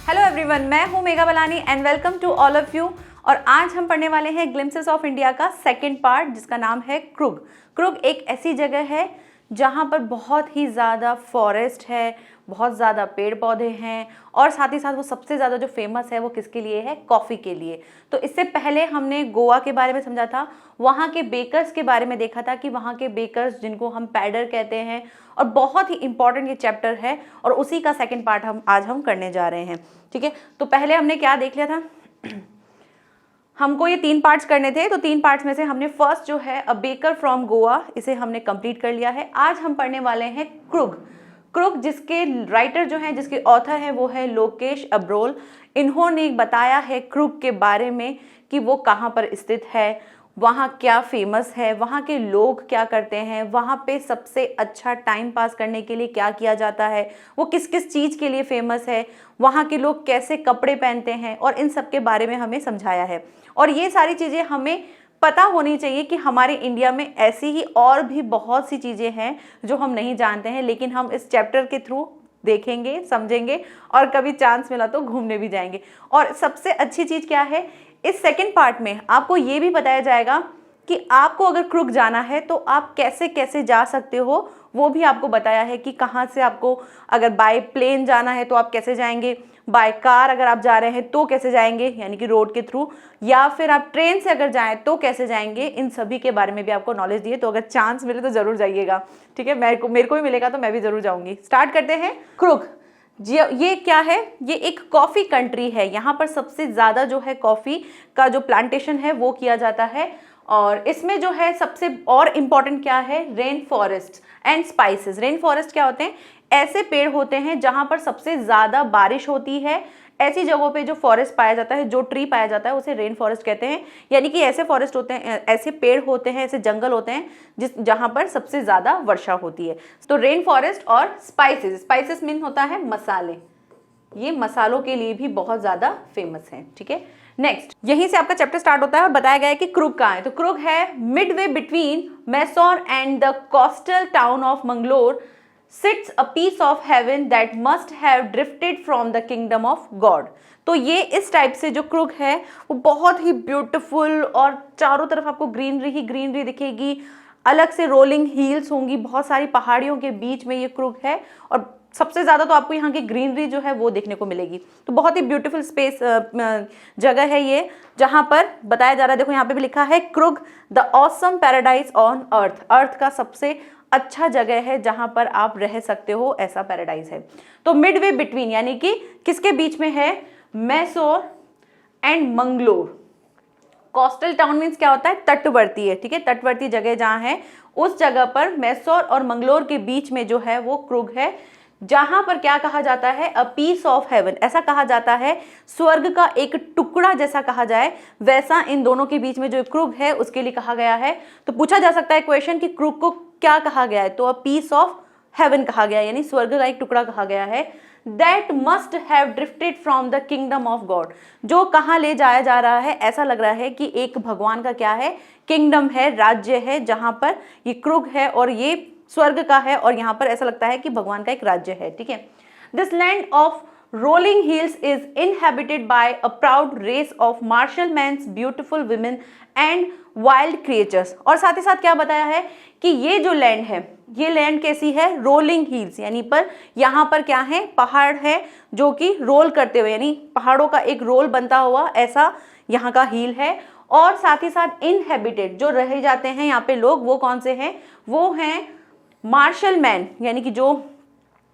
Hello everyone, मैं हूं Megha Balani and welcome to all of you. और आज हम पढ़ने वाले हैं ग्लिम्पसेस ऑफ इंडिया का सेकंड पार्ट, जिसका नाम है क्रुग। क्रुग एक ऐसी जगह है जहां पर बहुत ही ज़्यादा फॉरेस्ट है, बहुत ज़्यादा पेड़ पौधे हैं और साथ ही साथ वो सबसे ज़्यादा जो फेमस है वो किसके लिए है? कॉफ़ी के लिए। तो इससे पहले हमने गोवा के बारे में समझा था, वहाँ के बेकर्स के बारे में देखा था कि वहाँ के बेकर्स जिनको हम पैडर कहते हैं, और बहुत ही इंपॉर्टेंट ये चैप्टर है और उसी का सेकंड पार्ट हम करने जा रहे हैं। ठीक है, तो पहले हमने क्या देख लिया था? हमको ये 3 पार्ट्स करने थे, तो 3 पार्ट्स में से हमने फर्स्ट जो है अ बेकर फ्रॉम गोवा, इसे हमने कंप्लीट कर लिया है। आज हम पढ़ने वाले हैं क्रुग। क्रुग जिसके राइटर जो हैं, जिसके ऑथर हैं, वो है लोकेश अब्रोल। इन्होंने बताया है क्रुग के बारे में कि वो कहाँ पर स्थित है, वहाँ क्या फेमस है, वहाँ के लोग क्या करते हैं, वहाँ पे सबसे अच्छा टाइम पास करने के लिए क्या किया जाता है, वो किस किस चीज़ के लिए फेमस है, वहाँ के लोग कैसे कपड़े पहनते हैं, और इन सब के बारे में हमें समझाया है। और ये सारी चीज़ें हमें पता होनी चाहिए कि हमारे इंडिया में ऐसी ही और भी बहुत सी चीज़ें हैं जो हम नहीं जानते हैं, लेकिन हम इस चैप्टर के थ्रू देखेंगे, समझेंगे और कभी चांस मिला तो घूमने भी जाएंगे। और सबसे अच्छी चीज़ क्या है, इस सेकंड पार्ट में आपको ये भी बताया जाएगा कि आपको अगर क्रुग जाना है तो आप कैसे कैसे जा सकते हो, वो भी आपको बताया है कि कहाँ से आपको, अगर बाय प्लेन जाना है तो आप कैसे जाएंगे, बाय कार अगर आप जा रहे हैं तो कैसे जाएंगे यानी कि रोड के थ्रू, या फिर आप ट्रेन से अगर जाएं तो कैसे जाएंगे, इन सभी के बारे में भी आपको नॉलेज दिए। तो अगर चांस मिले तो ज़रूर जाइएगा। ठीक है, मेरे को भी मिलेगा तो मैं भी ज़रूर जाऊँगी। स्टार्ट करते हैं। क्रुग जी, ये क्या है? ये एक कॉफ़ी कंट्री है। यहाँ पर सबसे ज़्यादा जो है कॉफ़ी का जो प्लांटेशन है वो किया जाता है। और इसमें जो है सबसे और इम्पॉर्टेंट क्या है? Rain forest and spices. Rain forest क्या होते हैं? ऐसे पेड़ होते हैं जहाँ पर सबसे ज़्यादा बारिश होती है। ऐसी जगहों पे जो फॉरेस्ट पाया जाता है, जो ट्री पाया जाता है, उसे रेन फॉरेस्ट कहते हैं। यानी कि ऐसे फॉरेस्ट होते हैं, ऐसे पेड़ होते हैं, ऐसे जंगल होते हैं जहाँ पर सबसे ज़्यादा वर्षा होती है। तो रेन फॉरेस्ट और स्पाइसेस, स्पाइसेस मीन होता है मसाले, ये मसालों के लिए भी बहुत ज़्यादा फेमस है। ठीक है, नेक्स्ट यहीं से आपका चैप्टर स्टार्ट होता है और बताया गया है कि क्रुग कहाँ है। तो क्रुग है Midway between Mysore and the coastal town of Mangalore sits a piece of heaven that must have drifted from the kingdom of God। तो ये इस टाइप से जो क्रुग है वो बहुत ही ब्यूटीफुल, और चारों तरफ आपको ग्रीनरी ही ग्रीनरी दिखेगी, अलग से रोलिंग हिल्स होंगी, बहुत सारी पहाड़ियों के बीच में ये क्रुग है, और सबसे ज़्यादा तो आपको यहाँ की ग्रीनरी जो है वो देखने को मिलेगी। तो बहुत ही ब्यूटीफुल स्पेस जगह है ये, जहाँ पर बताया जा रहा है, देखो यहाँ पे भी लिखा है Coorg the awesome paradise on Earth. Earth का सबसे अच्छा जगह है जहां पर आप रह सकते हो, ऐसा पैराडाइज है। तो मिडवे बिटवीन यानी कि किसके बीच में है? Mysore and Mangalore. Coastal town means क्या होता है? तटवर्ती है। ठीक है, तटवर्ती जगह जहां है उस जगह पर मैसूर और मंगलोर के बीच में जो है वो क्रुग है, जहां पर क्या कहा जाता है? A piece of heaven. ऐसा कहा जाता है स्वर्ग का एक टुकड़ा जैसा कहा जाए, वैसा इन दोनों के बीच में जो क्रुग है उसके लिए कहा गया है। तो पूछा जा सकता है क्वेश्चन कि क्रुग को क्या कहा गया है? तो अ पीस ऑफ हेवन कहा गया है, यानी स्वर्ग का एक टुकड़ा कहा गया है। That must have drifted from the kingdom of God. जो कहाँ ले जाया जा रहा है? ऐसा लग रहा है कि एक भगवान का क्या है? किंगडम है, राज्य है, जहां पर ये क्रुग है और ये स्वर्ग का है, और यहाँ पर ऐसा लगता है कि भगवान का एक राज्य है। ठीक है, this land of rolling hills is inhabited by a proud race of martial mans beautiful women and wild creatures. और साथ ही साथ क्या बताया है कि ये जो लैंड है, ये लैंड कैसी है? रोलिंग हिल्स, यानी पर यहाँ पर क्या है? पहाड़ है जो कि रोल करते हुए, यानी पहाड़ों का एक रोल बनता हुआ ऐसा यहाँ का हिल है। और साथ ही साथ इनहेबिटेड, जो रह जाते हैं यहाँ पे लोग, वो कौन से हैं? वो हैं मार्शल मैन, यानी कि जो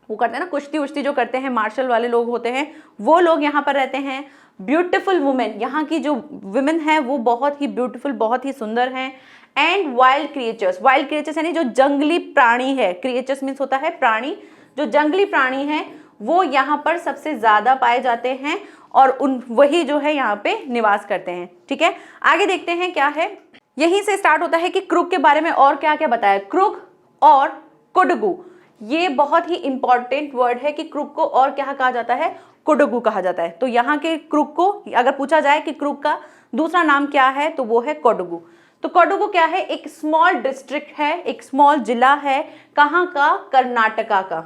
वो करते हैं ना, कुश्ती उश्ती जो करते हैं, मार्शल वाले लोग होते हैं, वो लोग यहाँ पर रहते हैं। ब्यूटीफुल वुमेन, यहाँ की जो वुमेन है वो बहुत ही ब्यूटीफुल, बहुत ही सुंदर हैं। And wild creatures, wild creatures यानी जो जंगली प्राणी है, क्रिएचर्स मीन्स होता है प्राणी, जो जंगली प्राणी हैं वो यहाँ पर सबसे ज्यादा पाए जाते हैं, और वही जो है यहाँ पे निवास करते हैं। ठीक है, आगे देखते हैं क्या है। यहीं से स्टार्ट होता है कि क्रुग के बारे में और क्या क्या बताया। क्रुग और कुडगू, ये बहुत ही इंपॉर्टेंट वर्ड है कि क्रुग को और क्या कहा जाता है? कुडगू कहा जाता है। तो यहाँ के क्रुग को अगर पूछा जाए कि क्रुग का दूसरा नाम क्या है, तो वो है कोडगू। तो कोडगू क्या है? एक स्मॉल डिस्ट्रिक्ट है, एक स्मॉल जिला है। कहाँ का? कर्नाटका का।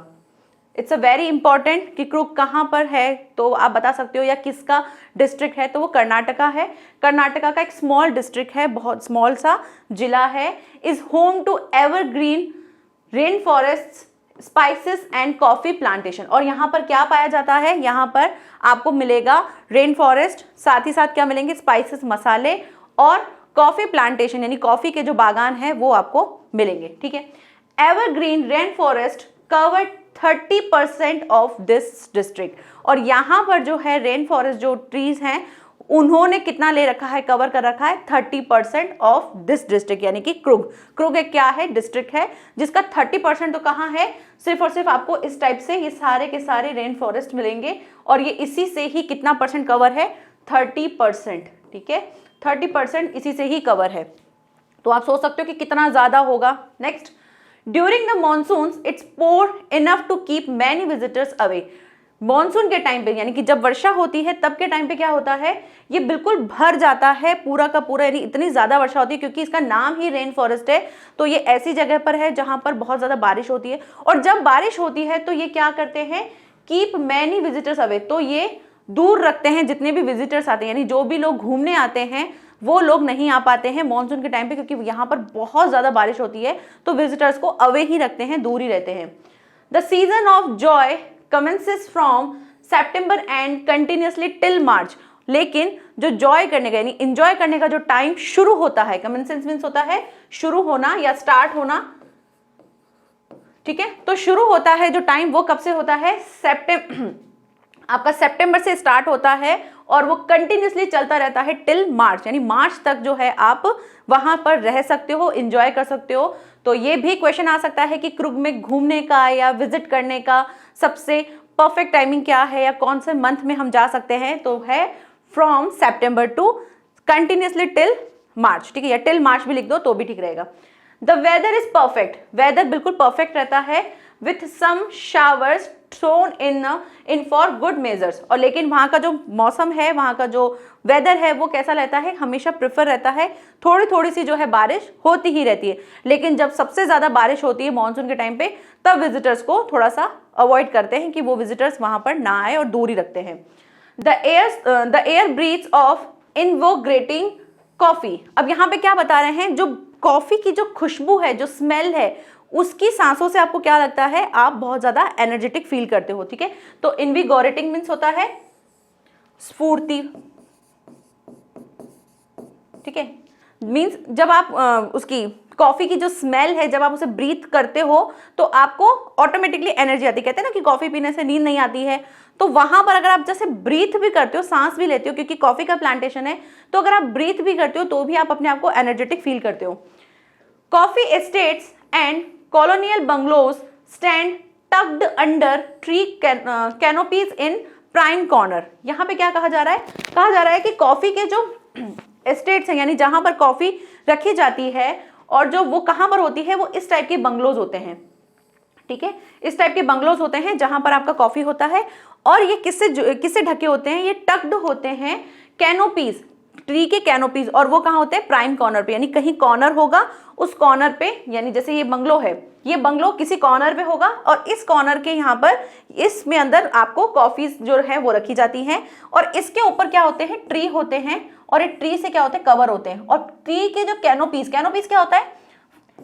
इट्स अ वेरी इंपॉर्टेंट कि क्रुग कहाँ पर है, तो आप बता सकते हो, या किसका डिस्ट्रिक्ट है, तो वो कर्नाटका है। कर्नाटका का एक स्मॉल डिस्ट्रिक्ट है, बहुत स्मॉल सा जिला है। Is home to evergreen rain forest, spices and coffee plantation. और यहाँ पर क्या पाया जाता है, यहाँ पर आपको मिलेगा रेन फॉरेस्ट, साथ ही साथ क्या मिलेंगे, स्पाइसेस मसाले, और कॉफी प्लांटेशन यानी कॉफी के जो बागान है वो आपको मिलेंगे। ठीक है, evergreen rain forest covered 30% of this district. और यहाँ पर जो है रेन फॉरेस्ट जो ट्रीज हैं उन्होंने कितना ले रखा है, कवर कर रखा है 30% ऑफ दिस डिस्ट्रिक्ट, यानी कि क्रुग। क्रुग एक क्या है, डिस्ट्रिक्ट है जिसका 30% तो कहाँ है, सिर्फ और सिर्फ आपको इस टाइप से ये सारे के सारे रेन फॉरेस्ट मिलेंगे, और ये इसी से ही कितना परसेंट कवर है, 30%। ठीक है, 30% इसी से ही कवर है। तो आप सोच सकते हो कि कितना ज्यादा होगा। Next, during the monsoons it's pour enough to keep many visitors away. Monsoon के टाइम पे यानी कि जब वर्षा होती है तब के टाइम पे क्या होता है, ये बिल्कुल भर जाता है पूरा का पूरा, यानी इतनी ज्यादा वर्षा होती है क्योंकि इसका नाम ही रेन फॉरेस्ट है। तो ये ऐसी जगह पर है जहां पर बहुत ज्यादा बारिश होती है, और जब बारिश होती है तो ये क्या करते हैं, कीप मैनी विजिटर्स अवे, तो ये दूर रखते हैं जितने भी विजिटर्स आते हैं, यानी जो भी लोग घूमने आते हैं वो लोग नहीं आ पाते हैं मॉनसून के टाइम पे, क्योंकि यहाँ पर बहुत ज्यादा बारिश होती है, तो विजिटर्स को अवे ही रखते हैं, दूर ही रहते हैं। The season of Joy commences from September and continuously till March। लेकिन जो जॉय करने का यानी इंजॉय करने का जो टाइम शुरू होता है, कमेंसेंस मीन्स होता है शुरू होना या स्टार्ट होना। ठीक है, तो शुरू होता है जो टाइम वो कब से होता है, आपका सितंबर से स्टार्ट होता है और वो कंटिन्यूसली चलता रहता है टिल मार्च, यानी मार्च तक जो है आप वहां पर रह सकते हो, एंजॉय कर सकते हो। तो ये भी क्वेश्चन आ सकता है कि क्रुग में घूमने का या विजिट करने का सबसे परफेक्ट टाइमिंग क्या है, या कौन से मंथ में हम जा सकते हैं, तो है from September to continuously till March. ठीक है, या टिल मार्च भी लिख दो तो भी ठीक रहेगा। The weather is perfect, weather बिल्कुल परफेक्ट रहता है, with some showers thrown in for good measures. और लेकिन वहाँ का जो मौसम है, वहाँ का जो वेदर है वो कैसा रहता है, हमेशा प्रिफर रहता है, थोड़ी थोड़ी सी जो है बारिश होती ही रहती है, लेकिन जब सबसे ज़्यादा बारिश होती है मॉनसून के टाइम पे तब विजिटर्स को थोड़ा सा अवॉइड करते हैं कि वो विजिटर्स वहाँ पर ना आए और दूर ही रखते हैं। The air breathes of invigorating coffee. अब यहाँ पे क्या बता रहे हैं, जो कॉफी की जो खुशबू है, जो स्मेल है, उसकी सांसों से आपको क्या लगता है, आप बहुत ज्यादा एनर्जेटिक फील करते हो। ठीक है, तो इनविगोरेटिंग मीन्स होता है स्फूर्ति। ठीक है, मीन्स जब आप उसकी कॉफी की जो स्मेल है, जब आप उसे ब्रीथ करते हो तो आपको ऑटोमेटिकली एनर्जी आती है। कहते हैं ना कि कॉफी पीने से नींद नहीं आती है, तो वहां पर अगर आप जैसे ब्रीथ भी करते हो, सांस भी लेते हो, क्योंकि कॉफी का प्लांटेशन है, तो अगर आप ब्रीथ भी करते हो तो भी आप अपने आप को एनर्जेटिक फील करते हो। Coffee estates and colonial bungalows stand tucked under tree canopies in prime corner. यहाँ पे क्या कहा जा रहा है, कहा जा रहा है कि कॉफी के जो एस्टेट्स हैं, यानी जहां पर कॉफी रखी जाती है, और जो वो कहां पर होती है, वो इस टाइप के बंगलोज होते हैं। ठीक है, इस टाइप के बंगलोज होते हैं जहां पर आपका कॉफी होता है, और ये किससे ढके होते हैं, ये टक्ड होते हैं कैनोपीज, ट्री के कैनोपीज, और वो कहाँ होते हैं, प्राइम कॉर्नर पे, यानी कहीं कॉर्नर होगा, उस कॉर्नर पे, यानी जैसे ये बंगलो है, ये बंगलो किसी कॉर्नर पे होगा, और इस कॉर्नर के यहाँ पर इसमें अंदर आपको कॉफीज जो है वो रखी जाती हैं, और इसके ऊपर क्या होते हैं, ट्री होते हैं, और ये ट्री से क्या होते हैं, कवर होते हैं। और ट्री के जो कैनोपीज क्या होता है,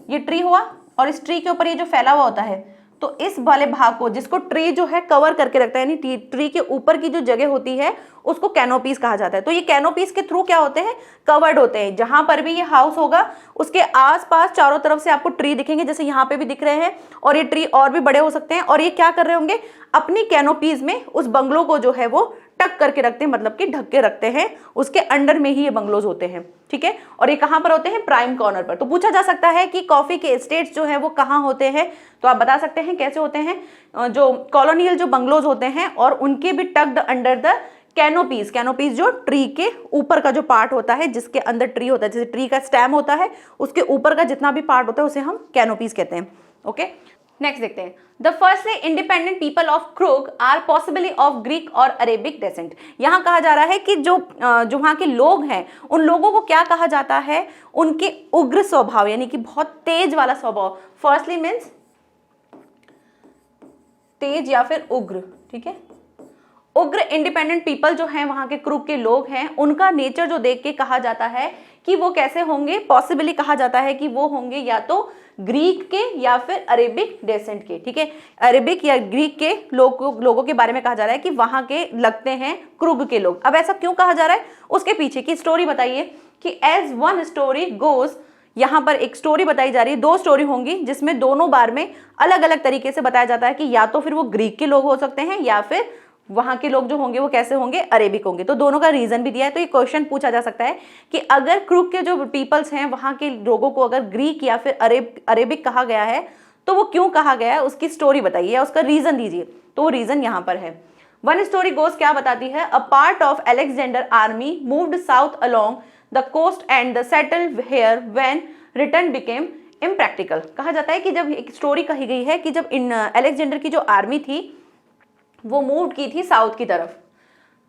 ये ट्री हुआ, और इस ट्री के ऊपर ये जो फैला हुआ होता है, तो इस वाले भाग को, जिसको ट्री जो है कवर करके रखता है, यानी ट्री के ऊपर की जो जगह होती है उसको कैनोपीज कहा जाता है। तो ये कैनोपीज के थ्रू क्या होते हैं, कवर्ड होते हैं। जहां पर भी ये हाउस होगा उसके आसपास चारों तरफ से आपको ट्री दिखेंगे, जैसे यहाँ पे भी दिख रहे हैं, और ये ट्री और भी बड़े हो सकते हैं, और ये क्या कर रहे होंगे, अपनी कैनोपीज में उस बंगलो को जो है वो टक करके रखते हैं, मतलब कि ढक के रखते हैं, उसके अंडर में ही ये बंगलोज होते हैं। ठीक है, और ये कहां पर होते हैं, प्राइम कॉर्नर पर। तो पूछा जा सकता है कि कॉफी के एस्टेट्स जो है वो कहां होते हैं, तो आप बता सकते हैं कैसे होते हैं, जो कॉलोनियल जो बंगलोज होते हैं, और उनके भी tucked under the canopies. Canopies जो ट्री के ऊपर का जो पार्ट होता है, जिसके अंदर ट्री होता है, जैसे ट्री का स्टेम होता है, उसके ऊपर का जितना भी पार्ट होता है उसे हम कैनोपीज कहते हैं। ओके, नेक्स्ट देखते हैं। The firstly independent people of Coorg are possibly of Greek और अरेबिक डेसेंट। यहाँ कहा जा रहा है कि जो वहाँ के लोग हैं, उन लोगों को क्या कहा जाता है, उनके उग्र स्वभाव, यानी कि बहुत तेज वाला स्वभाव। फर्स्टली मीन्स तेज या फिर उग्र, ठीक है। उग्र इंडिपेंडेंट पीपल जो हैं वहां के क्रुक के लोग हैं, उनका नेचर जो देख के कहा जाता है कि वो कैसे होंगे, पॉसिबली कहा जाता है कि वो होंगे या तो ग्रीक के या फिर अरेबिक डेसेंट के, ठीक है। अरेबिक या ग्रीक के लोगों के बारे में कहा जा रहा है कि वहां के लगते हैं क्रुग के लोग। अब ऐसा क्यों कहा जा रहा है, उसके पीछे की स्टोरी बताइए कि एज वन स्टोरी गोज, यहाँ पर एक स्टोरी बताई जा रही है, दो स्टोरी होंगी जिसमें दोनों बार में अलग अलग तरीके से बताया जाता है कि या तो फिर वो ग्रीक के लोग हो सकते हैं या फिर वहां के लोग जो होंगे वो कैसे होंगे, अरेबिक होंगे। तो दोनों का रीजन भी दिया है। तो ये क्वेश्चन पूछा जा सकता है कि अगर क्रुक के जो पीपल्स हैं वहां के लोगों को अगर ग्रीक या फिर अरेबिक कहा गया है तो वो क्यों कहा गया है, उसकी स्टोरी बताइए या उसका रीजन दीजिए। तो वो रीजन यहाँ पर है। वन स्टोरी गोस क्या बताती है, a part of Alexander army moved south along the coast and the settle here when return became impractical. कहा जाता है कि जब एक स्टोरी कही गई है कि जब अलेक्जेंडर की जो आर्मी थी वो मूव की थी साउथ की तरफ,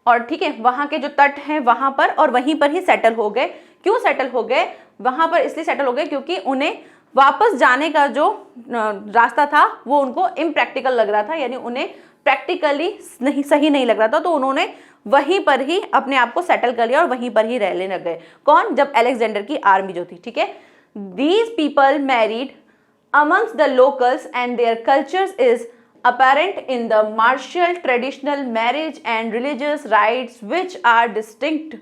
और ठीक है वहां के जो तट हैं वहां पर, और वहीं पर ही सेटल हो गए। क्यों सेटल हो गए वहां पर, इसलिए सेटल हो गए क्योंकि उन्हें वापस जाने का जो रास्ता था वो उनको इम्प्रैक्टिकल लग रहा था, यानी उन्हें प्रैक्टिकली नहीं सही नहीं लग रहा था। तो उन्होंने वहीं पर ही अपने आप को सेटल कर लिया और वहीं पर ही रहने लग गए। कौन, जब अलेक्जेंडर की आर्मी जो थी, ठीक है। These people married amongst the locals and their cultures is apparent in the martial traditional marriage and religious rites which are distinct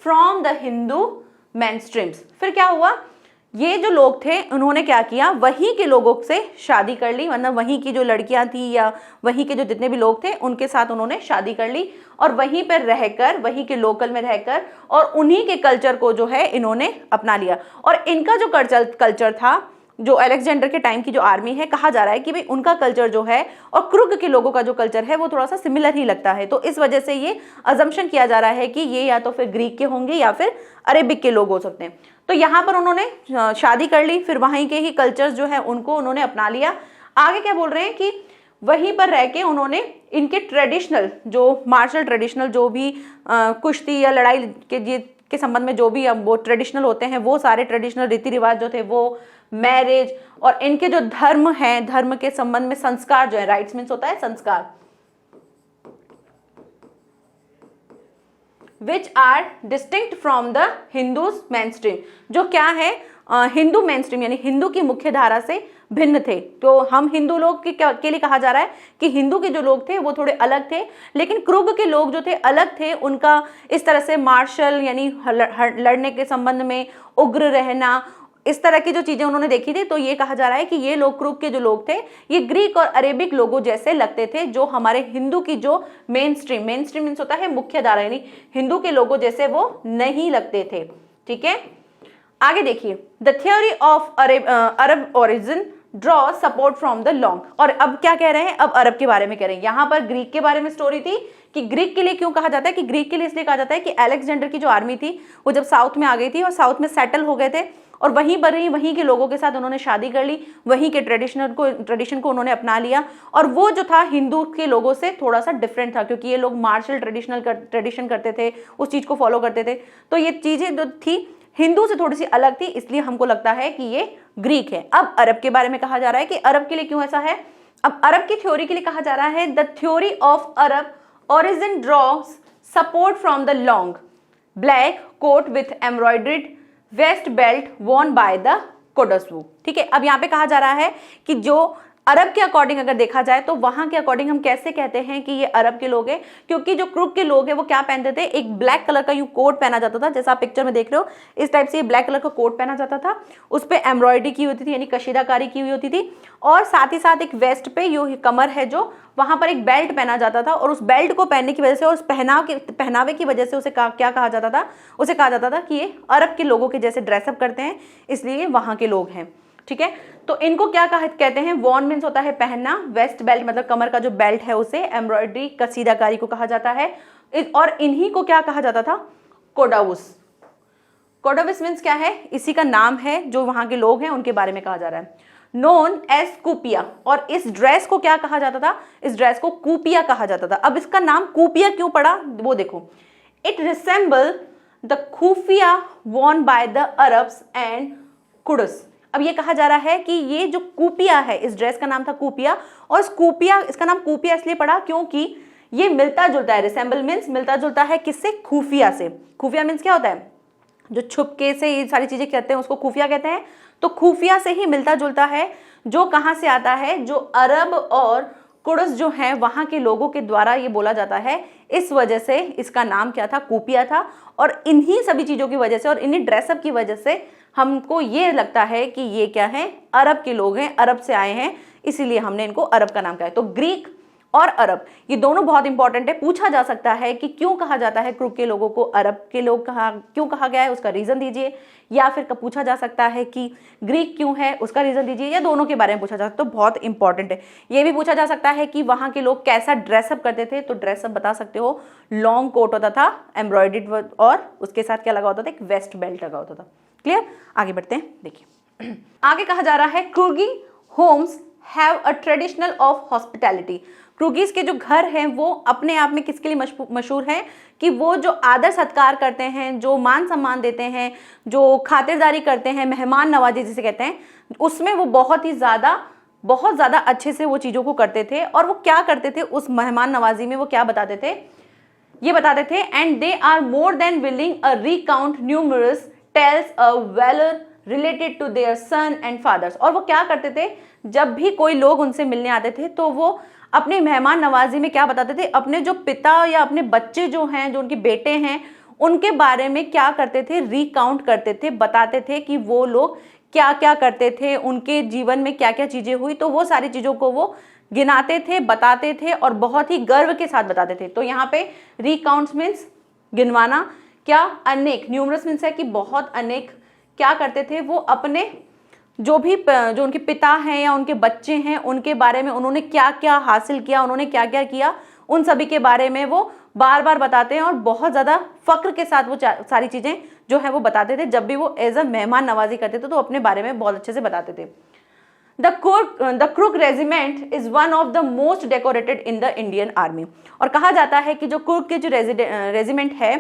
from the Hindu mainstreams। फिर क्या हुआ, ये जो लोग थे उन्होंने क्या किया, वहीं के लोगों से शादी कर ली, मतलब वहीं की जो लड़कियां थी या वहीं के जो जितने भी लोग थे उनके साथ उन्होंने शादी कर ली, और वहीं पर रहकर, वहीं के लोकल में रहकर, और उन्हीं के कल्चर को जो है इन्होंने अपना लिया। और इनका जो कल्चर था, जो अलेक्जेंडर के टाइम की जो आर्मी है, कहा जा रहा है कि भाई उनका कल्चर जो है और क्रुग के लोगों का जो कल्चर है वो थोड़ा सा सिमिलर ही लगता है। तो इस वजह से ये अजम्पशन किया जा रहा है कि ये या तो फिर ग्रीक के होंगे या फिर अरेबिक के लोग हो सकते हैं। तो यहाँ पर उन्होंने शादी कर ली, फिर वहीं के ही कल्चर जो है उनको उन्होंने अपना लिया। आगे क्या बोल रहे हैं कि वहीं पर रह के उन्होंने इनके ट्रेडिशनल जो मार्शल ट्रेडिशनल जो भी कुश्ती या लड़ाई के संबंध में जो भी वो ट्रेडिशनल होते हैं, वो सारे ट्रेडिशनल रीति रिवाज जो थे, वो मैरिज, और इनके जो धर्म हैं, धर्म के संबंध में संस्कार जो है, राइट्स मीन्स होता है संस्कार, which are distinct from the Hindus mainstream, जो क्या है हिंदू मेनस्ट्रीम यानी हिंदू की मुख्य धारा से भिन्न थे। तो हम हिंदू लोग के लिए कहा जा रहा है कि हिंदू के जो लोग थे वो थोड़े अलग थे, लेकिन क्रुग के लोग जो थे अलग थे। उनका इस तरह से मार्शल यानी लड़ने के संबंध में, उग्र रहना, इस तरह की जो चीजें उन्होंने देखी थी। तो ये कहा जा रहा है कि ये लोग, क्रुग के जो लोग थे, ये ग्रीक और अरेबिक लोगों जैसे लगते थे, जो हमारे हिंदू की जो मेन स्ट्रीम मीन्स होता है मुख्य धारा, यानी हिंदू के लोगों जैसे वो नहीं लगते थे। ठीक है, आगे देखिए, the theory of Arab origin draw support from the long. और अब क्या कह रहे हैं, अब अरब के बारे में कह रहे हैं। यहाँ पर ग्रीक के बारे में स्टोरी थी कि ग्रीक के लिए क्यों कहा जाता है, कि ग्रीक के लिए इसलिए कहा जाता है कि अलेक्जेंडर की जो आर्मी थी वो जब साउथ में आ गई थी और साउथ में सेटल हो गए थे, और वहीं पर ही वहीं के लोगों के साथ उन्होंने शादी कर ली, वहीं के ट्रेडिशन को उन्होंने अपना लिया। और वो जो था हिंदू के लोगों से थोड़ा सा डिफरेंट था, क्योंकि ये लोग मार्शल ट्रेडिशन करते थे, उस चीज को फॉलो करते थे। तो ये चीजें जो थी हिंदू से थोड़ी सी अलग थी, इसलिए हमको लगता है कि ये ग्रीक है। अब अरब के बारे में कहा जा रहा है कि अरब के लिए क्यों ऐसा है। अब अरब की थ्योरी के लिए कहा जा रहा है, the theory of Arab origin draws support from the long black coat with embroidered vest belt worn by the Kodaswu। ठीक है, अब यहाँ पे कहा जा रहा है कि जो अरब के अकॉर्डिंग अगर देखा जाए तो वहां के अकॉर्डिंग हम कैसे कहते हैं कि ये अरब के लोग हैं, क्योंकि जो क्रुक के लोग हैं वो क्या पहनते थे, एक ब्लैक कलर का यूं कोट पहना जाता था, जैसा आप पिक्चर में देख रहे हो इस टाइप से ये ब्लैक कलर का कोट पहना जाता था, उस पर एम्ब्रॉयडरी की होती थी यानी कशीदाकारी की हुई होती थी, और साथ ही साथ एक वेस्ट पे यूं कमर है जो वहां पर एक बेल्ट पहना जाता था, और उस बेल्ट को पहनने की वजह से और उस पहनावे की वजह से उसे क्या कहा जाता था, उसे कहा जाता था कि ये अरब के लोगों के जैसे ड्रेसअप करते हैं, इसलिए वहां के लोग हैं। ठीक है, तो इनको क्या कहते हैं, वॉन मीन्स होता है पहनना, वेस्ट बेल्ट मतलब कमर का जो बेल्ट है उसे, एम्ब्रॉयडरी कसीदाकारी को कहा जाता है, और इन्हीं को क्या कहा जाता था, कोडावुस। कोडावुस मीन्स क्या है, इसी का नाम है, जो वहां के लोग हैं उनके बारे में कहा जा रहा है, नोन एज कूपिया। और इस ड्रेस को क्या कहा जाता था, इस ड्रेस को कूपिया कहा जाता था। अब इसका नाम कूपिया क्यों पड़ा वो देखो, इट रिसेंबल द खूफिया worn by the Arabs and Kurds. अब ये कहा जा रहा है कि ये जो कूपिया है, इस ड्रेस का नाम था कूपिया, और इस कूपिया, इसका नाम कूपिया इसलिए पड़ा क्योंकि ये मिलता जुलता है, रिसेंबल मीन्स मिलता जुलता है किससे, खुफिया से। खुफिया मीन्स क्या होता है, जो छुपके से ये सारी चीजें कहते हैं उसको खुफिया कहते हैं, तो खुफिया से ही मिलता जुलता है, जो कहाँ से आता है, जो अरब और कुर्स जो हैं वहाँ के लोगों के द्वारा ये बोला जाता है, इस वजह से इसका नाम क्या था, कूपिया था। और इन्हीं सभी चीज़ों की वजह से और इन्हीं ड्रेसअप की वजह से हमको ये लगता है कि ये क्या है, अरब के लोग हैं, अरब से आए हैं, इसीलिए हमने इनको अरब का नाम कहा है। तो ग्रीक और अरब ये दोनों बहुत इंपॉर्टेंट है। पूछा जा सकता है कि क्यों कहा जाता है क्रुक के लोगों को अरब के लोग क्यों कहा गया है, उसका रीज़न दीजिए, या फिर पूछा जा सकता है कि ग्रीक क्यों है, उसका रीज़न दीजिए, या दोनों के बारे में पूछा जा सकता है। तो बहुत इंपॉर्टेंट है। ये भी पूछा जा सकता है कि वहाँ के लोग कैसा ड्रेसअप करते थे, तो ड्रेसअप बता सकते हो, लॉन्ग कोट होता था एम्ब्रॉयडर्ड, और उसके साथ क्या लगा होता था, एक वेस्ट बेल्ट लगा होता था। क्लियर, आगे बढ़ते हैं। देखिए आगे कहा जा रहा है Coorgi homes have a traditional of hospitality. Coorgis के जो घर हैं वो अपने आप में किसके लिए मशहूर हैं, कि वो जो आदर सत्कार करते हैं, जो मान सम्मान देते हैं, जो खातिरदारी करते हैं, मेहमान नवाजी जिसे कहते हैं, उसमें वो बहुत ज़्यादा अच्छे से वो चीज़ों को करते थे। और वो क्या करते थे उस मेहमान नवाजी में, वो क्या बताते थे, ये बताते थे, and they are more than willing a recount numerous tales a valour related to their son and fathers. और वो क्या करते थे, जब भी कोई लोग उनसे मिलने आते थे तो वो अपने मेहमान नवाजी में क्या बताते थे, अपने जो पिता या अपने बच्चे जो हैं, जो उनके बेटे हैं, उनके बारे में क्या करते थे, रिकाउंट करते थे, बताते थे कि वो लोग क्या क्या करते थे, उनके जीवन में क्या क्या चीज़ें हुई, तो वो सारी चीज़ों को वो गिनाते थे, बताते थे और बहुत ही गर्व के साथ बताते थे। तो यहाँ पे रिकाउंट्स मीन्स गिनवाना, क्या अनेक, न्यूमरस मीन्स है कि बहुत अनेक, क्या करते थे वो अपने जो उनके पिता हैं या उनके बच्चे हैं उनके बारे में उन्होंने क्या क्या हासिल किया, उन्होंने क्या क्या किया, उन सभी के बारे में वो बार बार बताते हैं और बहुत ज़्यादा फक्र के साथ वो सारी चीज़ें जो है वो बताते थे। जब भी वो एज अ मेहमान नवाजी करते थे तो अपने बारे में बहुत अच्छे से बताते थे। The Coorg regiment is one of the most decorated in the Indian army. और कहा जाता है कि जो क्रुक के जो रेजिमेंट है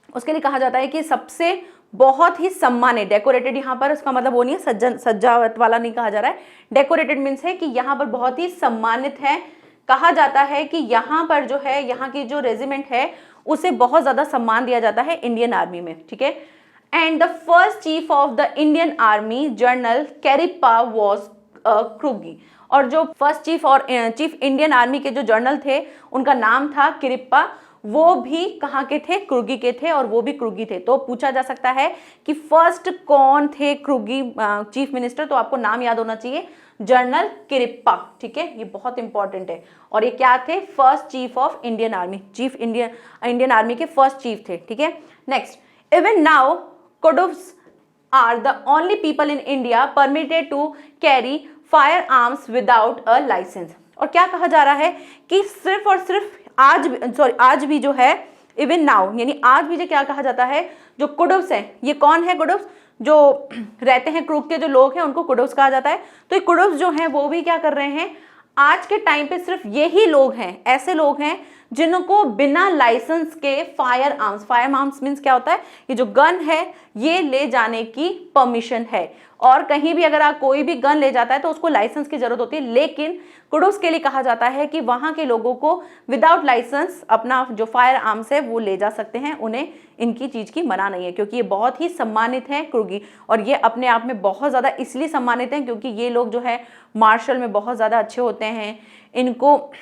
उसके लिए कहा जाता है कि सबसे बहुत ही सम्मानित, डेकोरेटेड यहाँ पर उसका मतलब वो नहीं है सजावट वाला नहीं कहा जा रहा है, डेकोरेटेड मीन्स है कि यहाँ पर बहुत ही सम्मानित है। कहा जाता है कि यहाँ पर जो है, यहाँ की जो रेजिमेंट है उसे बहुत ज़्यादा सम्मान दिया जाता है इंडियन आर्मी में, ठीक है। And the first chief of the Indian army general Cariappa was Coorgi. और जो फर्स्ट चीफ इंडियन आर्मी के जो जनरल थे उनका नाम था किरिप्पा, वो भी कहाँ के थे, क्रुगी के थे, और वो भी क्रुगी थे। तो पूछा जा सकता है कि फर्स्ट कौन थे क्रुगी चीफ मिनिस्टर, तो आपको नाम याद होना चाहिए, जनरल किरिप्पा, ठीक है, ये बहुत इंपॉर्टेंट है। और ये क्या थे, first chief of Indian army, chief Indian army के फर्स्ट चीफ थे, ठीक है। Next, even now Kodavas are the only people in India permitted to carry fire arms without a licence. और क्या कहा जा रहा है कि सिर्फ और सिर्फ आज भी जो है, इवन नाउ यानी आज भी जो क्या कहा जाता है, जो कुडुफ्स हैं, ये कौन है, कुडुफ्स जो रहते हैं क्रूक के जो लोग हैं उनको कुडुफ्स कहा जाता है। तो ये कुडुफ्स जो हैं वो भी क्या कर रहे हैं, आज के टाइम पे सिर्फ यही लोग हैं, ऐसे लोग हैं जिनको बिना लाइसेंस के फायर आर्म्स मीन्स क्या होता है, ये जो गन है ये ले जाने की परमिशन है। और कहीं भी अगर आप कोई भी गन ले जाता है तो उसको लाइसेंस की जरूरत होती है, लेकिन कुडुफ्स के लिए कहा जाता है कि वहाँ के लोगों को विदाउट लाइसेंस अपना जो फायर आर्म्स है वो ले जा सकते हैं, उन्हें इनकी चीज़ की मना नहीं है, क्योंकि ये बहुत ही सम्मानित हैं क्रुगी। और ये अपने आप में बहुत ज़्यादा इसलिए सम्मानित हैं क्योंकि ये लोग जो है मार्शल में बहुत ज़्यादा अच्छे होते हैं, इनको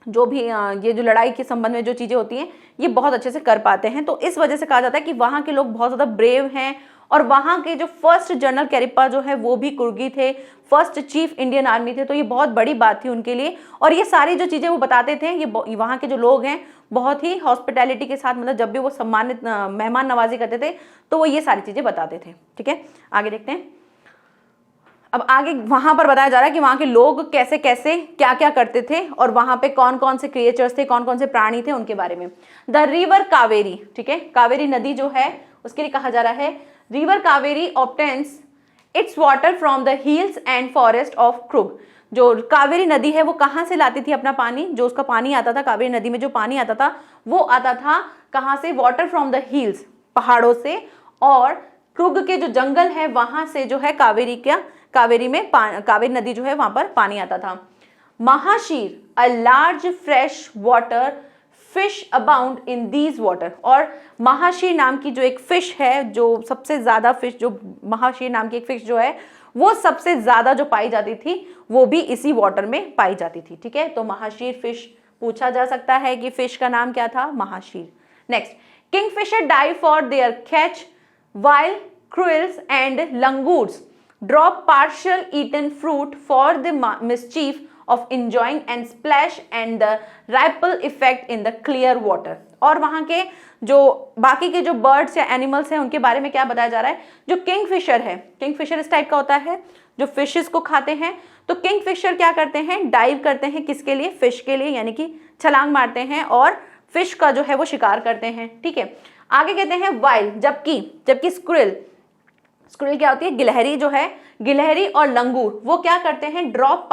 जो भी ये जो लड़ाई के संबंध में जो चीज़ें होती हैं ये बहुत अच्छे से कर पाते हैं। तो इस वजह से कहा जाता है कि वहाँ के लोग बहुत ज़्यादा ब्रेव हैं। और वहाँ के जो फर्स्ट जनरल कैरिप्पा जो है वो भी कुर्गी थे, फर्स्ट चीफ इंडियन आर्मी थे, तो ये बहुत बड़ी बात थी उनके लिए। और ये सारी जो चीज़ें वो बताते थे, ये वहाँ के जो लोग हैं बहुत ही हॉस्पिटैलिटी के साथ, मतलब जब भी वो सम्मानित मेहमान नवाजी करते थे तो वो ये सारी चीज़ें बताते थे, ठीक है। आगे देखते हैं। अब आगे वहाँ पर बताया जा रहा है कि वहाँ के लोग कैसे कैसे क्या क्या करते थे और वहाँ पे कौन कौन से क्रिएचर्स थे, कौन कौन से प्राणी थे, उनके बारे में। द रिवर कावेरी, ठीक है, कावेरी नदी जो है उसके लिए कहा जा रहा है, river Kaveri obtains its water from the hills and forest of Coorg. जो कावेरी नदी है वो कहाँ से लाती थी अपना पानी, जो उसका पानी आता था, कावेरी नदी में जो पानी आता था वो आता था कहाँ से, वाटर फ्रॉम द हिल्स, पहाड़ों से, और क्रुग के जो जंगल है वहां से जो है कावेरी नदी जो है वहां पर पानी आता था। Mahseer, a large fresh water fish abound in these water, और महाशीर नाम की जो एक फिश है, जो सबसे ज्यादा फिश, जो महाशीर नाम की एक फिश जो है वो सबसे ज्यादा जो पाई जाती थी वो भी इसी वाटर में पाई जाती थी। ठीक है, तो महाशीर फिश पूछा जा सकता है कि फिश का नाम क्या था, mahseer. Next, kingfisher dive for their catch while quails and langurs drop partial eaten fruit for the mischief of enjoying and splash and the ripple effect in the clear water। और वहां के जो बाकी के जो बर्ड्स या एनिमल्स हैं उनके बारे में क्या बताया जा रहा है, जो किंगफिशर है, किंगफिशर इस टाइप का होता है जो फिशेस को खाते हैं। तो किंगफिशर क्या करते हैं, डाइव करते हैं, किसके लिए, फिश के लिए, यानी कि छलांग मारते हैं और फिश का जो है वो शिकार करते हैं। ठीक है, आगे कहते हैं वाइल, जबकि स्क्विरल क्या होती है, गिलहरी जो है, गिलहरी और लंगूर वो क्या करते हैं, ड्रॉप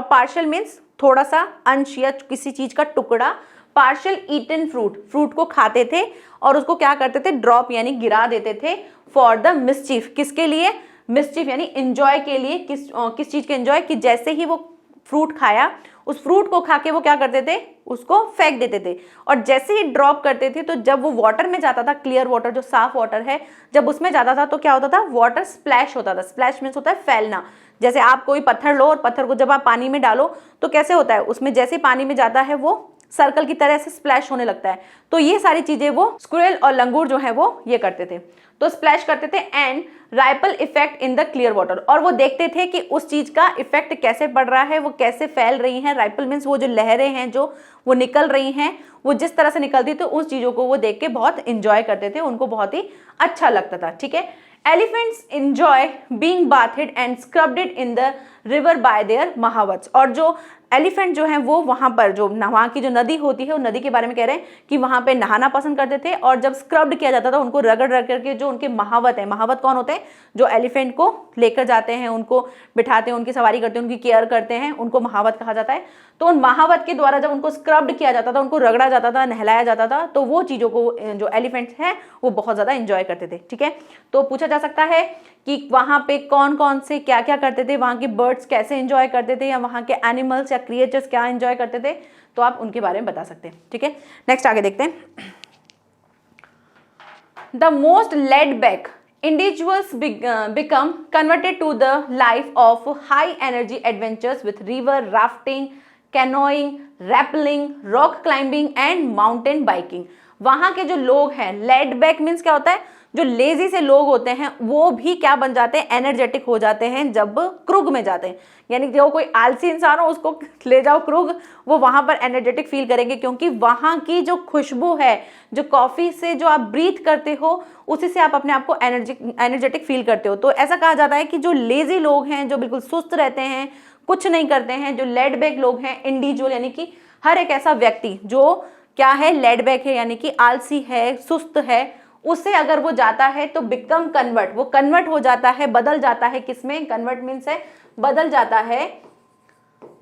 पार्शल मीन्स थोड़ा सा अंश या किसी चीज का टुकड़ा, पार्शल ईटन फ्रूट को खाते थे और उसको क्या करते थे, ड्रॉप यानी गिरा देते थे, फॉर द मिस्चीफ, किसके लिए, मिस्चीफ यानी एंजॉय के लिए, किस चीज के एंजॉय, कि जैसे ही वो फ्रूट खाया उस फ्रूट को खा के वो क्या करते थे, उसको फेंक देते थे, और जैसे ही ड्रॉप करते थे तो जब वो वाटर में जाता था, क्लियर वाटर जो साफ वाटर है, जब उसमें जाता था तो क्या होता था, वाटर स्प्लैश होता था। स्प्लैश मीन्स होता है फैलना। जैसे आप कोई पत्थर लो और पत्थर को जब आप पानी में डालो तो कैसे होता है, उसमें जैसे पानी में जाता है वो सर्कल की तरह से स्प्लैश होने लगता है। तो ये सारी चीजें वो स्क्विरल और लंगूर जो है वो ये करते थे, तो स्प्लैश करते थे and ripple effect in the clear water, और वो देखते थे कि उस चीज का इफेक्ट कैसे पड़ रहा है, वो कैसे फैल रही हैं। राइपल मीन्स वो जो लहरें हैं जो वो निकल रही हैं, वो जिस तरह से निकलती थी उस चीजों को वो देख के बहुत इंजॉय करते थे, उनको बहुत ही अच्छा लगता था। ठीक है, elephants enjoy being bathed and scrubbed in the river by their mahouts, और जो एलिफेंट जो है वो वहां पर जो वहां की जो नदी होती है, वो नदी के बारे में कह रहे हैं कि वहां पे नहाना पसंद करते थे, और जब स्क्रब्ड किया जाता था उनको रगड़ करके जो उनके महावत है, महावत कौन होते हैं, जो एलिफेंट को लेकर जाते हैं, उनको बिठाते हैं, उनकी सवारी करते हैं, उनकी केयर करते हैं, उनको महावत कहा जाता है। तो उन महावत के द्वारा जब उनको स्क्रब्ड किया जाता था, उनको रगड़ा जाता था, नहलाया जाता था, तो वो चीजों को जो एलिफेंट्स हैं वो बहुत ज्यादा इंजॉय करते थे। ठीक है, तो पूछा जा सकता है कि वहां पे कौन कौन से क्या क्या करते थे, वहां के बर्ड्स कैसे एंजॉय करते थे, या वहां के एनिमल्स या क्रिएचर्स क्या एंजॉय करते थे, तो आप उनके बारे में बता सकते हैं। ठीक है, नेक्स्ट आगे देखते हैं। The most laid back individuals become converted to the life of high energy adventures with river rafting, canoeing, rappelling, rock climbing and mountain biking। वहां के जो लोग हैं, लेड बैक मीन्स क्या होता है, जो लेजी से लोग होते हैं वो भी क्या बन जाते हैं, एनर्जेटिक हो जाते हैं जब क्रुग में जाते हैं। यानी जो कोई आलसी इंसान हो उसको ले जाओ क्रुग, वो वहां पर एनर्जेटिक फील करेंगे, क्योंकि वहां की जो खुशबू है, जो कॉफी से जो आप ब्रीथ करते हो उसी से आप अपने आप को एनर्जेटिक फील करते हो। तो ऐसा कहा जाता है कि जो लेजी लोग हैं, जो बिल्कुल सुस्त रहते हैं, कुछ नहीं करते हैं, जो लेड बैक लोग हैं, इंडिविजुअल यानी कि हर एक ऐसा व्यक्ति जो क्या है, लेड बैक है यानी कि आलसी है, सुस्त है, उससे अगर वो जाता है तो बिकम कन्वर्ट, वो कन्वर्ट हो जाता है, बदल जाता है, किसमें, कन्वर्ट मीन्स है बदल जाता है,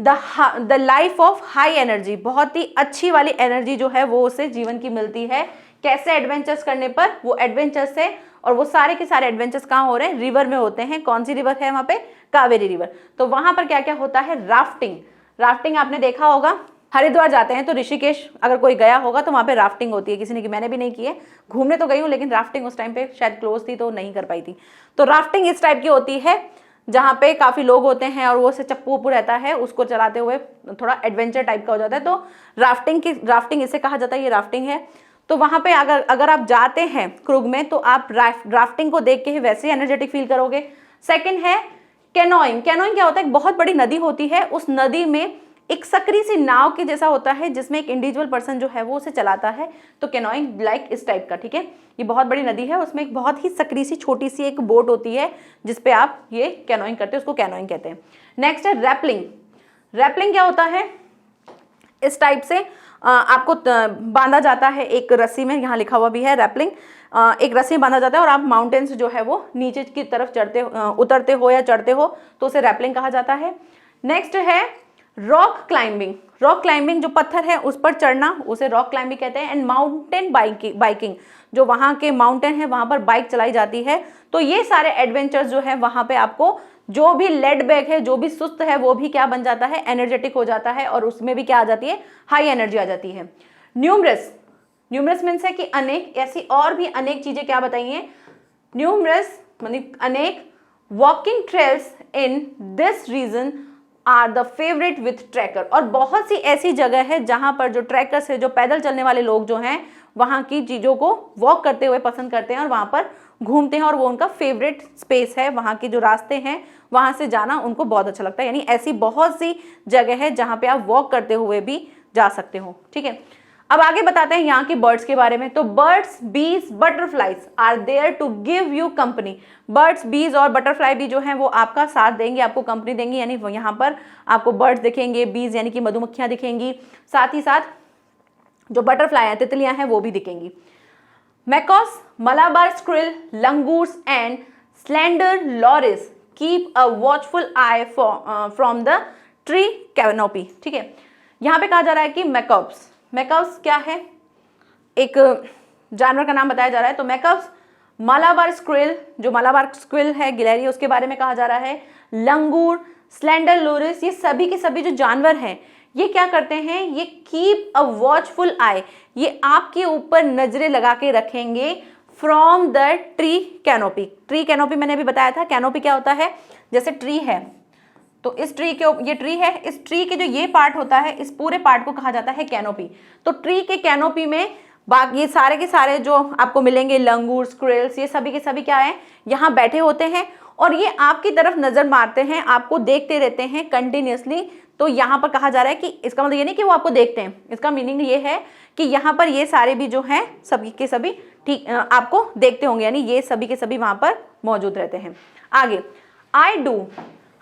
the life of high energy, बहुत ही अच्छी वाली एनर्जी जो है वो उसे जीवन की मिलती है। कैसे, एडवेंचर्स करने पर, वो एडवेंचर्स है, और वो सारे के सारे एडवेंचर्स कहाँ हो रहे हैं, रिवर में होते हैं। कौन सी रिवर है वहां पे, कावेरी रिवर। तो वहां पर क्या क्या होता है, राफ्टिंग आपने देखा होगा, हरिद्वार जाते हैं तो ऋषिकेश अगर कोई गया होगा तो वहाँ पे राफ्टिंग होती है, किसी ने की, मैंने भी नहीं की है, घूमने तो गई हूँ लेकिन राफ्टिंग उस टाइम पे शायद क्लोज थी तो नहीं कर पाई थी। तो राफ्टिंग इस टाइप की होती है जहाँ पे काफ़ी लोग होते हैं और वो से चप्पू उप्पू रहता है, उसको चलाते हुए थोड़ा एडवेंचर टाइप का हो जाता है। तो राफ्टिंग इसे कहा जाता है, ये राफ्टिंग है। तो वहाँ पे अगर आप जाते हैं क्रुग में तो आप राफ्टिंग को देख के ही वैसे ही एनर्जेटिक फील करोगे। सेकेंड है कैनोइंग क्या होता है, एक बहुत बड़ी नदी होती है, उस नदी में एक सकरी सी नाव के जैसा होता है जिसमें एक इंडिविजुअल पर्सन जो है वो उसे चलाता है। तो कैनोइंग लाइक इस टाइप का। ठीक है, ये बहुत बड़ी नदी है, उसमें एक बहुत ही सकरी सी छोटी सी एक बोट होती है जिसपे आप ये कैनोइंग करते हैं, उसको कैनोइंग कहते हैं। नेक्स्ट है रैपलिंग क्या होता है, इस टाइप से आपको बांधा जाता है एक रस्सी में, यहाँ लिखा हुआ भी है रैपलिंग, एक रस्सी में बांधा जाता है और आप माउंटेन्स जो है वो नीचे की तरफ उतरते हो या चढ़ते हो तो उसे रैपलिंग कहा जाता है। नेक्स्ट है रॉक क्लाइंबिंग, रॉक क्लाइंबिंग जो पत्थर है उस पर चढ़ना उसे रॉक क्लाइंबिंग कहते हैं। एंड माउंटेन बाइकिंग जो वहाँ के माउंटेन है वहाँ पर बाइक चलाई जाती है। तो ये सारे एडवेंचर्स जो है वहाँ पे आपको जो भी लेड बैक है, जो भी सुस्त है, वो भी क्या बन जाता है, एनर्जेटिक हो जाता है और उसमें भी क्या आ जाती है, हाई एनर्जी आ जाती है। न्यूमरस, न्यूमरस मीन्स है कि अनेक, ऐसी और भी अनेक चीजें क्या बताइए, न्यूमरस मतलब अनेक। Walking trails in this region are the favourite with trekker, और बहुत सी ऐसी जगह है जहां पर जो ट्रैकर्स है, जो पैदल चलने वाले लोग जो हैं, वहां की चीजों को वॉक करते हुए पसंद करते हैं और वहां पर घूमते हैं और वो उनका फेवरेट स्पेस है। वहां के जो रास्ते हैं वहां से जाना उनको बहुत अच्छा लगता है। यानी ऐसी बहुत सी जगह है जहां पे आप वॉक करते हुए भी जा सकते हो। ठीक है, अब आगे बताते हैं यहाँ की बर्ड्स के बारे में। तो birds, bees, butterflies are there to give you company. Birds, bees और बटरफ्लाई भी जो हैं वो आपका साथ देंगे, आपको कंपनी देंगी। यानी यहाँ पर आपको बर्ड्स दिखेंगे, बीज यानी कि मधुमक्खियां दिखेंगी, साथ ही साथ जो बटरफ्लाई है, तितलियां हैं, वो भी दिखेंगी। Macaques, Malabar squirrel, langurs and slender loris keep a watchful eye from the tree canopy. ठीक है, यहाँ पे कहा जा रहा है कि मैकॉप्स, मैकॉप्स क्या है, एक जानवर का नाम बताया जा रहा है। तो मैकॉप्स, मालाबार स्क्विरल, जो मालाबार स्क्विरल है, गिलहरी, उसके बारे में कहा जा रहा है। लंगूर, स्लेंडर लोरिस, ये सभी के सभी जो जानवर हैं ये क्या करते हैं, ये कीप अ वॉचफुल आई, ये आपके ऊपर नजरें लगा के रखेंगे from the tree canopy. Tree canopy मैंने अभी बताया था, कैनोपी क्या होता है, जैसे ट्री है तो इस ट्री के, ये ट्री है, इस ट्री के जो ये पार्ट होता है, इस पूरे पार्ट को कहा जाता है कैनोपी। तो ट्री के कैनोपी में बाकी ये सारे के सारे जो आपको मिलेंगे, लंगूर, स्क्विरल्स, ये सभी के सभी क्या है, यहाँ बैठे होते हैं और ये आपकी तरफ नजर मारते हैं, आपको देखते रहते हैं कंटिन्यूसली। तो यहाँ पर कहा जा रहा है कि इसका मतलब ये नहीं कि वो आपको देखते हैं, इसका मीनिंग ये है कि यहाँ पर ये सारे भी जो हैं सभी के सभी ठीक आपको देखते होंगे, यानी ये सभी के सभी वहां पर मौजूद रहते हैं। आगे, I do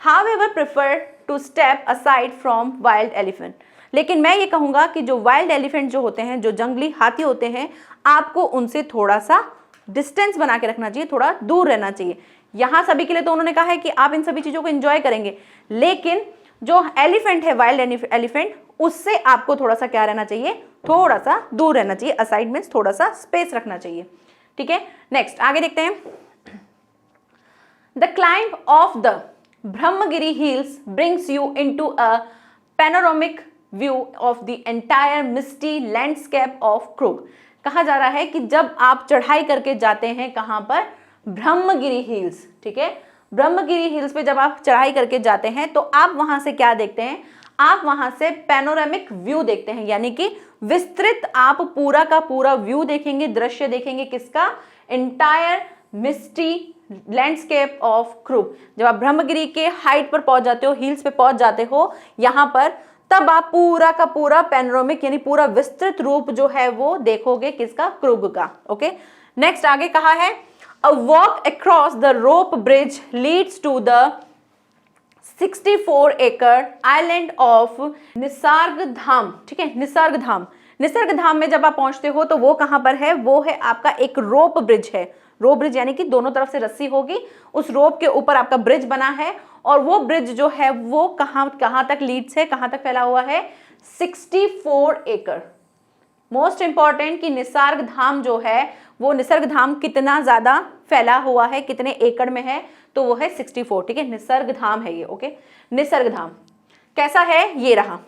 however prefer to step aside from wild elephant, लेकिन मैं ये कहूँगा कि जो वाइल्ड एलिफेंट जो होते हैं, जो जंगली हाथी होते हैं, आपको उनसे थोड़ा सा डिस्टेंस बना के रखना चाहिए, थोड़ा दूर रहना चाहिए। यहाँ सभी के लिए तो उन्होंने कहा है कि आप इन सभी चीज़ों को एंजॉय करेंगे, लेकिन जो एलिफेंट है, वाइल्ड एलिफेंट, उससे आपको थोड़ा सा क्या रहना चाहिए, थोड़ा सा दूर रहना चाहिए। असाइड मीन्स थोड़ा सा स्पेस रखना चाहिए। ठीक है, नेक्स्ट आगे देखते हैं। The climb of the Brahmagiri hills brings you into a panoramic view of the entire misty landscape of Krug। कहा जा रहा है कि जब आप चढ़ाई करके जाते हैं कहाँ पर, ब्रह्मगिरी हिल्स। ठीक है, ब्रह्मगिरी हिल्स पे जब आप चढ़ाई करके जाते हैं तो आप वहां से क्या देखते हैं, आप वहां से पैनोरामिक व्यू देखते हैं, यानी कि विस्तृत आप पूरा का पूरा व्यू देखेंगे, दृश्य देखेंगे, किसका, entire misty landscape of Coorg. जब आप ब्रह्मगिरी के हाइट पर पहुंच जाते हो, हिल्स पे पहुंच जाते हो यहां पर, तब आप पूरा का पूरा पैनोरामिक यानी पूरा विस्तृत रूप जो है वो देखोगे, किसका, क्रूग का। ओके, नेक्स्ट आगे कहा है, a walk across the rope bridge leads to the 64 एकड़ आइलैंड ऑफ निसर्ग धाम। ठीक है, निसर्ग धाम, निसर्ग धाम में जब आप पहुंचते हो तो वो कहां पर है, वो है आपका एक रोप ब्रिज है। रोप ब्रिज यानी कि दोनों तरफ से रस्सी होगी, उस रोप के ऊपर आपका ब्रिज बना है और वो ब्रिज जो है वो कहां तक लीड्स है, कहां तक फैला हुआ है, 64 एकड़। मोस्ट इंपॉर्टेंट कि निसर्ग धाम जो है वो, निसर्ग धाम कितना ज्यादा फैला हुआ है, कितने एकड़ में है, तो वो है 64। ठीक है, निसर्ग धाम है ये। ओके, निसर्ग धाम कैसा है, ये रहा,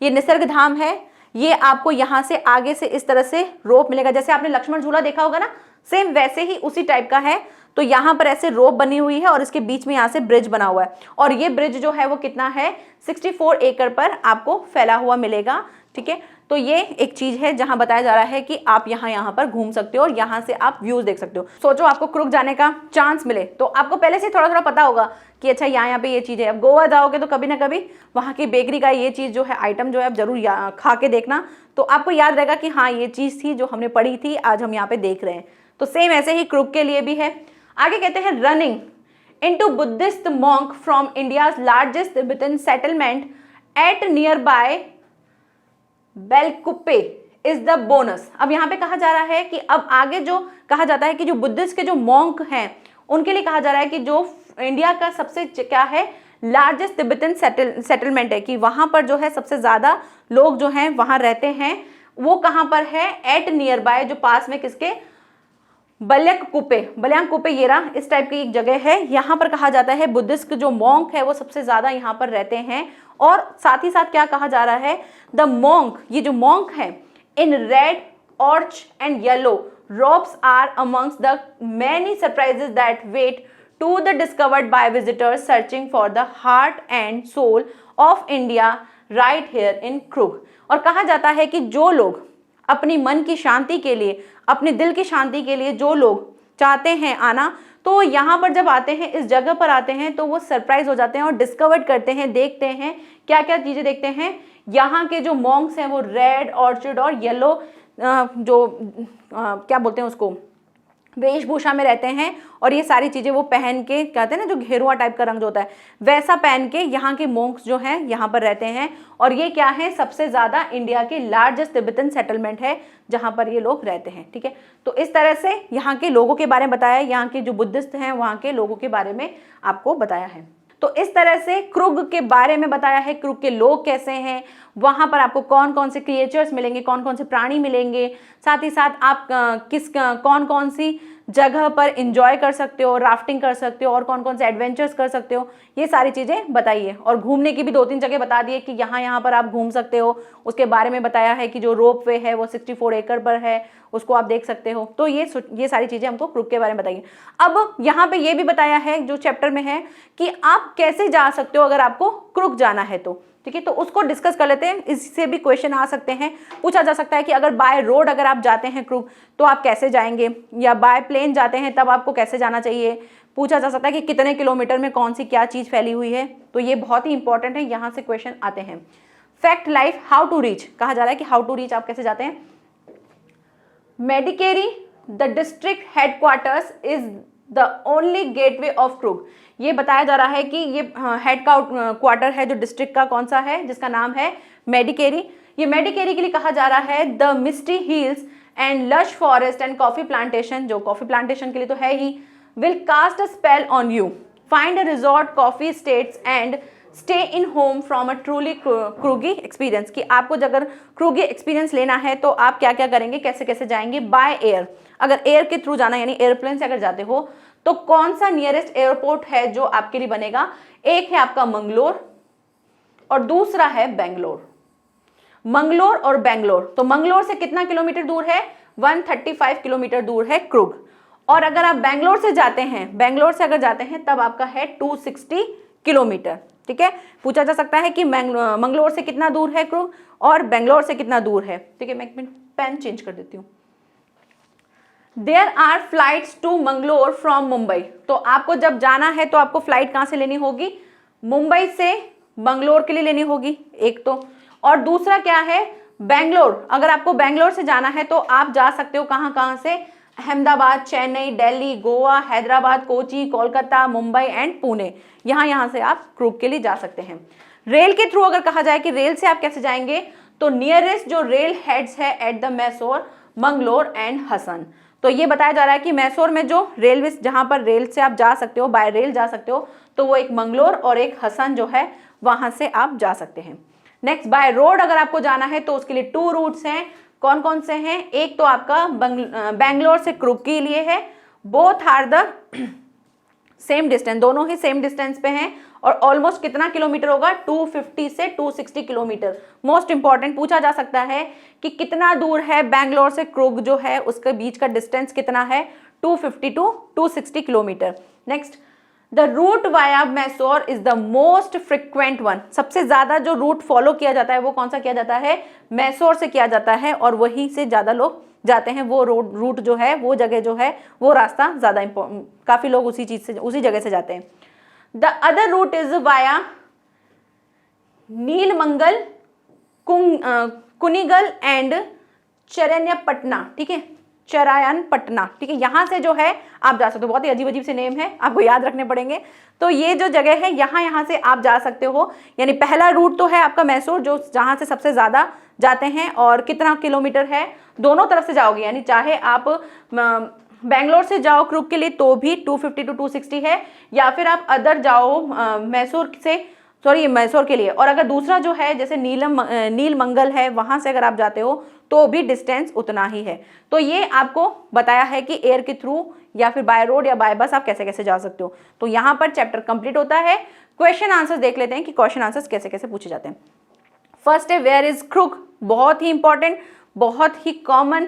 ये निसर्ग धाम है। ये आपको यहां से आगे से इस तरह से रोप मिलेगा, जैसे आपने लक्ष्मण झूला देखा होगा ना, सेम वैसे ही उसी टाइप का है। तो यहाँ पर ऐसे रोप बनी हुई है और इसके बीच में यहाँ से ब्रिज बना हुआ है, और ये ब्रिज जो है वो कितना है, 64 एकड़ पर आपको फैला हुआ मिलेगा। ठीक है, तो ये एक चीज है जहां बताया जा रहा है कि आप यहाँ पर घूम सकते हो और यहाँ से आप व्यूज देख सकते हो। सोचो आपको क्रूग जाने का चांस मिले तो आपको पहले से थोड़ा थोड़ा पता होगा कि अच्छा यहाँ पे ये चीज है। अब गोवा जाओगे तो कभी ना कभी वहाँ की बेकरी का ये चीज जो है, आइटम जो है, आप जरूर खा के देखना, तो आपको याद रहेगा कि हाँ ये चीज थी जो हमने पढ़ी थी, आज हम यहाँ पे देख रहे हैं। तो सेम ऐसे ही क्रूग के लिए भी है। आगे कहते हैं, running into Buddhist monk from India's largest Tibetan settlement at nearby Bylakuppe is the bonus. अब यहाँ पे कहा जा रहा है कि अब आगे जो कहा जाता है कि जो बुद्धिस्ट के जो मॉन्क हैं उनके लिए कहा जा रहा है कि जो इंडिया का सबसे क्या है, लार्जेस्ट तिब्बतन सेटलमेंट है, कि वहां पर जो है सबसे ज्यादा लोग जो हैं वहां रहते हैं। वो कहां पर है? एट नियर बाय, जो पास में किसके? बल्याकुपे ये रहा, इस टाइप की एक जगह है। यहाँ पर कहा जाता है बुद्धिस्ट जो मॉन्क है वो सबसे ज्यादा यहाँ पर रहते हैं। और साथ ही साथ क्या कहा जा रहा है? द मॉन्क, ये जो मॉन्क है, इन रेड ऑर्च and yellow robes are amongst the many surprises that wait to the discovered by visitors searching for the heart and soul of India right here in Krug। और कहा जाता है कि जो लोग अपनी मन की शांति के लिए, अपने दिल की शांति के लिए जो लोग चाहते हैं आना, तो यहाँ पर जब आते हैं, इस जगह पर आते हैं, तो वो सरप्राइज हो जाते हैं और डिस्कवर करते हैं, देखते हैं क्या क्या चीजें देखते हैं। यहाँ के जो मॉन्क्स हैं वो रेड ऑर्चिड और येलो क्या बोलते हैं उसको, वेशभूषा में रहते हैं। और ये सारी चीजें वो पहन के, कहते हैं ना जो घेरुआ टाइप का रंग जो होता है वैसा पहन के यहाँ के मॉन्क्स जो हैं यहाँ पर रहते हैं। और ये क्या है? सबसे ज्यादा इंडिया के लार्जेस्ट तिब्बतन सेटलमेंट है जहाँ पर ये लोग रहते हैं। ठीक है, तो इस तरह से यहाँ के लोगों के बारे में बताया, यहाँ के जो बुद्धिस्ट हैं वहाँ के लोगों के बारे में आपको बताया है। तो इस तरह से क्रुग के बारे में बताया है, क्रुग के लोग कैसे हैं, वहां पर आपको कौन कौन से क्रिएचर्स मिलेंगे, कौन कौन से प्राणी मिलेंगे, साथ ही साथ आप कौन कौन सी जगह पर एंजॉय कर सकते हो, राफ्टिंग कर सकते हो और कौन कौन से एडवेंचर्स कर सकते हो, ये सारी चीज़ें बताइए। और घूमने की भी 2-3 जगह बता दिए कि यहाँ पर आप घूम सकते हो। उसके बारे में बताया है कि जो रोप वे है वो 64 एकड़ पर है, उसको आप देख सकते हो। तो ये सारी चीज़ें हमको क्रुग के बारे में बताइए। अब यहाँ पे ये भी बताया है जो चैप्टर में है कि आप कैसे जा सकते हो अगर आपको क्रुग जाना है तो। ठीक है, तो उसको डिस्कस कर लेते हैं। इससे भी क्वेश्चन आ सकते हैं, पूछा जा सकता है कि अगर बाय रोड अगर आप जाते हैं क्रुग तो आप कैसे जाएंगे, या बाय प्लेन जाते हैं तब आपको कैसे जाना चाहिए। पूछा जा सकता है कि कितने किलोमीटर में कौन सी क्या चीज़ फैली हुई है। तो ये बहुत ही इंपॉर्टेंट है, यहाँ से क्वेश्चन आते हैं। Fact life, how to reach, कहा जा रहा है कि हाउ टू रीच आप कैसे जाते हैं। Madikeri the district headquarters is the only gateway of Coorg. ये बताया जा रहा है कि ये हेड क्वार्टर है जो डिस्ट्रिक्ट का, कौन सा है, जिसका नाम है मेडिकेरी। ये मेडिकेरी के लिए कहा जा रहा है the misty hills and lush forest and coffee plantation, जो कॉफी प्लांटेशन के लिए तो है ही, will cast a spell on you, find a resort coffee estates and stay in home from a truly Coorgi experience. कि आपको अगर क्रूगी एक्सपीरियंस लेना है तो आप क्या क्या करेंगे, कैसे कैसे जाएंगे। बाय एयर, अगर एयर के थ्रू जाना यानी एयरप्लेन से अगर जाते हो तो कौन सा नियरेस्ट एयरपोर्ट है जो आपके लिए बनेगा। एक है आपका मंगलोर और दूसरा है बेंगलोर। मंगलोर और बेंगलोर, तो मंगलोर से कितना किलोमीटर दूर है? 135 किलोमीटर दूर है क्रुग। और अगर आप बेंगलोर से जाते हैं, बेंगलोर से अगर जाते हैं तब आपका है 260 किलोमीटर। ठीक है, पूछा जा सकता है कि मंगलोर से कितना दूर है क्रुग और बेंगलोर से कितना दूर है। ठीक है, मैं एक मिनट पेन चेंज कर देती हूँ। There are flights to Mangalore from Mumbai. तो आपको जब जाना है तो आपको फ्लाइट कहाँ से लेनी होगी? मुंबई से मंगलोर के लिए लेनी होगी एक तो। और दूसरा क्या है? बेंगलोर, अगर आपको बेंगलोर से जाना है तो आप जा सकते हो कहाँ कहाँ से? अहमदाबाद, चेन्नई, दिल्ली, गोवा, हैदराबाद, कोची, कोलकाता, मुंबई एंड पुणे। यहाँ से आप क्रूग के लिए जा सकते हैं। रेल के थ्रू अगर कहा जाए कि रेल से आप कैसे जाएंगे, तो नियरेस्ट जो रेल हेड्स है at the Mysore, Mangalore and Hassan. तो ये बताया जा रहा है कि मैसूर में जो रेलवे, जहां पर रेल से आप जा सकते हो, बाय रेल जा सकते हो, तो वो एक मंगलोर और एक हसन जो है वहां से आप जा सकते हैं। नेक्स्ट, बाय रोड अगर आपको जाना है तो उसके लिए 2 रूट्स हैं। कौन कौन से हैं? एक तो आपका बेंगलोर से क्रुग के लिए है, both are the same distance, दोनों ही सेम डिस्टेंस पे हैं। और ऑलमोस्ट कितना किलोमीटर होगा? 250 से 260 किलोमीटर। मोस्ट इंपॉर्टेंट पूछा जा सकता है कि कितना दूर है बेंगलोर से क्रुग जो है, उसके बीच का डिस्टेंस कितना है? 250 to 260 kilometre. Next, the route via Mysore is the most frequent one. सबसे ज्यादा जो रूट फॉलो किया जाता है वो कौन सा किया जाता है? मैसूर से किया जाता है और वहीं से ज्यादा लोग जाते हैं। वो रूट जो है, वो जगह जो है, वो रास्ता ज्यादा काफी लोग उसी जगह से जाते हैं। The other route is via Nelamangala, Kunigal and Channapatna. ठीक है, चरायनपटना। ठीक है, यहाँ से जो है आप जा सकते हो। बहुत ही अजीब अजीब से नेम है, आपको याद रखने पड़ेंगे। तो ये जो जगह है यहाँ से आप जा सकते हो। यानी पहला रूट तो है आपका मैसूर, जो जहाँ से सबसे ज़्यादा जाते हैं। और कितना किलोमीटर है? दोनों तरफ से जाओगे, यानी चाहे आप बेंगलोर से जाओ क्रुग के लिए तो भी 250 to 260 है, या फिर आप अदर जाओ मैसूर के लिए, और अगर दूसरा जो है जैसे नीलमंगल है वहां से अगर आप जाते हो तो भी डिस्टेंस उतना ही है। तो ये आपको बताया है कि एयर के थ्रू या फिर बाय रोड या बाय बस आप कैसे कैसे जा सकते हो। तो यहाँ पर चैप्टर कंप्लीट होता है। क्वेश्चन आंसर्स देख लेते हैं कि क्वेश्चन आंसर्स कैसे कैसे पूछे जाते हैं। फर्स्ट है वेयर इज क्रुग, बहुत ही इंपॉर्टेंट, बहुत ही कॉमन